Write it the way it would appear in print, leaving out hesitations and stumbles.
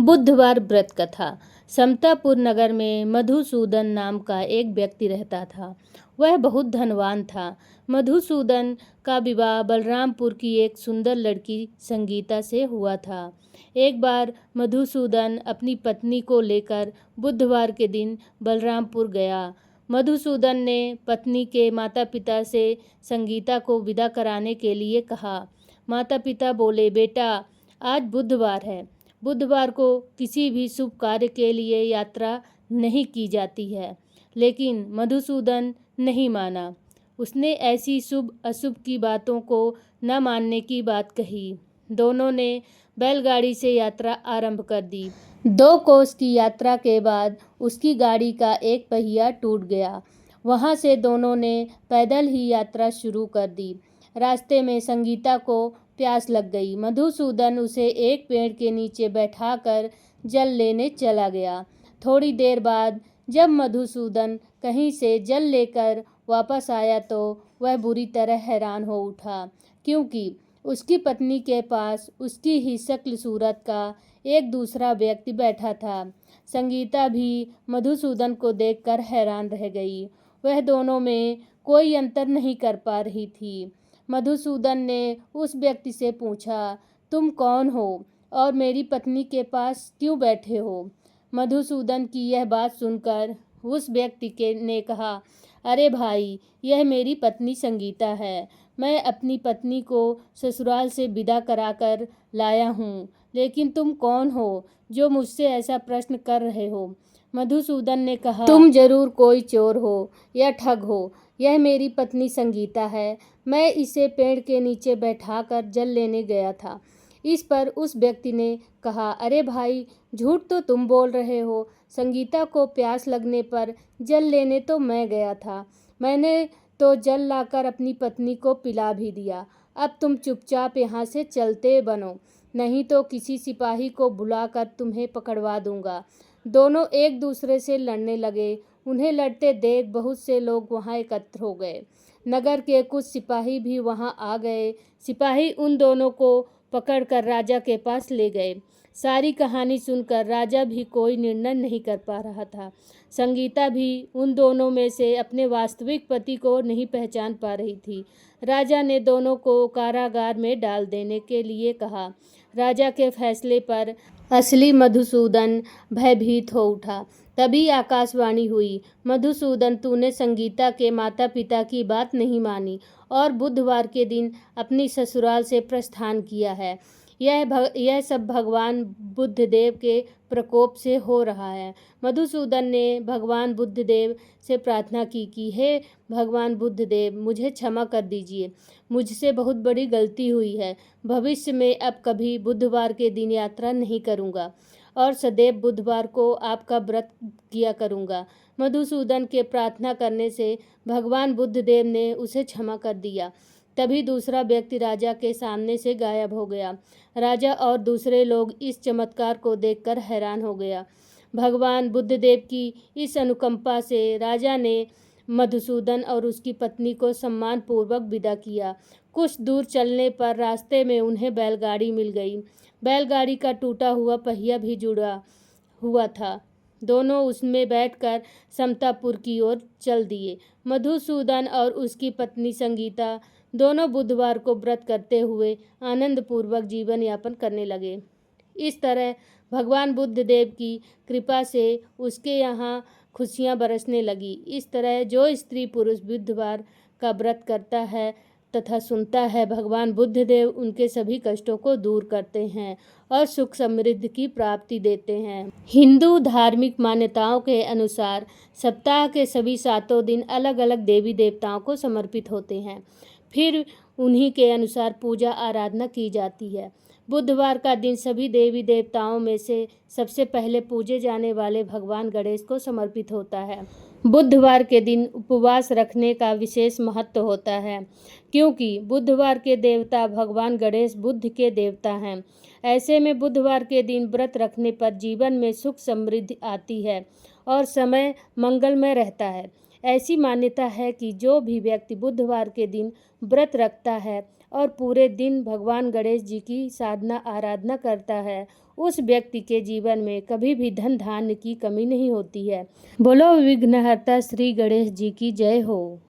बुधवार व्रत कथा। समतापुर नगर में मधुसूदन नाम का एक व्यक्ति रहता था। वह बहुत धनवान था। मधुसूदन का विवाह बलरामपुर की एक सुंदर लड़की संगीता से हुआ था। एक बार मधुसूदन अपनी पत्नी को लेकर बुधवार के दिन बलरामपुर गया। मधुसूदन ने पत्नी के माता पिता से संगीता को विदा कराने के लिए कहा। माता पिता बोले, बेटा आज बुधवार है। बुधवार को किसी भी शुभ कार्य के लिए यात्रा नहीं की जाती है। लेकिन मधुसूदन नहीं माना। उसने ऐसी शुभ अशुभ की बातों को न मानने की बात कही। दोनों ने बैलगाड़ी से यात्रा आरंभ कर दी। 2 कोस की यात्रा के बाद उसकी गाड़ी का एक पहिया टूट गया। वहां से दोनों ने पैदल ही यात्रा शुरू कर दी। रास्ते में संगीता को प्यास लग गई। मधुसूदन उसे एक पेड़ के नीचे बैठाकर जल लेने चला गया। थोड़ी देर बाद जब मधुसूदन कहीं से जल लेकर वापस आया तो वह बुरी तरह हैरान हो उठा, क्योंकि उसकी पत्नी के पास उसकी ही शक्ल सूरत का एक दूसरा व्यक्ति बैठा था। संगीता भी मधुसूदन को देखकर हैरान रह गई। वह दोनों में कोई अंतर नहीं कर पा रही थी। मधुसूदन ने उस व्यक्ति से पूछा, तुम कौन हो और मेरी पत्नी के पास क्यों बैठे हो? मधुसूदन की यह बात सुनकर उस व्यक्ति ने कहा, अरे भाई, यह मेरी पत्नी संगीता है। मैं अपनी पत्नी को ससुराल से विदा कराकर लाया हूँ। लेकिन तुम कौन हो जो मुझसे ऐसा प्रश्न कर रहे हो? मधुसूदन ने कहा, तुम जरूर कोई चोर हो या ठग हो। यह मेरी पत्नी संगीता है। मैं इसे पेड़ के नीचे बैठाकर जल लेने गया था। इस पर उस व्यक्ति ने कहा, अरे भाई, झूठ तो तुम बोल रहे हो। संगीता को प्यास लगने पर जल लेने तो मैं गया था। मैंने तो जल लाकर अपनी पत्नी को पिला भी दिया। अब तुम चुपचाप यहाँ से चलते बनो, नहीं तो किसी सिपाही को बुलाकर तुम्हें पकड़वा दूंगा। दोनों एक दूसरे से लड़ने लगे। उन्हें लड़ते देख बहुत से लोग वहां एकत्र हो गए। नगर के कुछ सिपाही भी वहां आ गए। सिपाही उन दोनों को पकड़कर राजा के पास ले गए। सारी कहानी सुनकर राजा भी कोई निर्णय नहीं कर पा रहा था। संगीता भी उन दोनों में से अपने वास्तविक पति को नहीं पहचान पा रही थी। राजा ने दोनों को कारागार में डाल देने के लिए कहा। राजा के फैसले पर असली मधुसूदन भयभीत हो उठा। तभी आकाशवाणी हुई, मधुसूदन, तूने संगीता के माता पिता की बात नहीं मानी और बुधवार के दिन अपनी ससुराल से प्रस्थान किया है। यह सब भगवान बुद्धदेव के प्रकोप से हो रहा है। मधुसूदन ने भगवान बुद्धदेव से प्रार्थना की कि हे भगवान बुद्धदेव, मुझे क्षमा कर दीजिए। मुझसे बहुत बड़ी गलती हुई है। भविष्य में अब कभी बुधवार के दिन यात्रा नहीं करूँगा और सदैव बुधवार को आपका व्रत किया करूँगा। मधुसूदन के प्रार्थना करने से भगवान बुद्धदेव ने उसे क्षमा कर दिया। तभी दूसरा व्यक्ति राजा के सामने से गायब हो गया। राजा और दूसरे लोग इस चमत्कार को देखकर हैरान हो गया। भगवान बुद्धदेव की इस अनुकंपा से राजा ने मधुसूदन और उसकी पत्नी को सम्मानपूर्वक विदा किया। कुछ दूर चलने पर रास्ते में उन्हें बैलगाड़ी मिल गई। बैलगाड़ी का टूटा हुआ पहिया भी जुड़ा हुआ था। दोनों उसमें बैठकर समतापुर की ओर चल दिए। मधुसूदन और उसकी पत्नी संगीता दोनों बुधवार को व्रत करते हुए आनंदपूर्वक जीवन यापन करने लगे। इस तरह भगवान बुद्धदेव की कृपा से उसके यहाँ खुशियाँ बरसने लगी। इस तरह जो स्त्री पुरुष बुधवार का व्रत करता है तथा सुनता है, भगवान बुद्धदेव उनके सभी कष्टों को दूर करते हैं और सुख समृद्धि की प्राप्ति देते हैं। हिंदू धार्मिक मान्यताओं के अनुसार सप्ताह के सभी 7 दिन अलग अलग देवी देवताओं को समर्पित होते हैं। फिर उन्हीं के अनुसार पूजा आराधना की जाती है। बुधवार का दिन सभी देवी देवताओं में से सबसे पहले पूजे जाने वाले भगवान गणेश को समर्पित होता है। बुधवार के दिन उपवास रखने का विशेष महत्व होता है, क्योंकि बुधवार के देवता भगवान गणेश बुद्ध के देवता हैं। ऐसे में बुधवार के दिन व्रत रखने पर जीवन में सुख समृद्धि आती है और समय मंगलमय रहता है। ऐसी मान्यता है कि जो भी व्यक्ति बुधवार के दिन व्रत रखता है और पूरे दिन भगवान गणेश जी की साधना आराधना करता है, उस व्यक्ति के जीवन में कभी भी धन धान्य की कमी नहीं होती है। बोलो विघ्नहर्ता श्री गणेश जी की जय हो।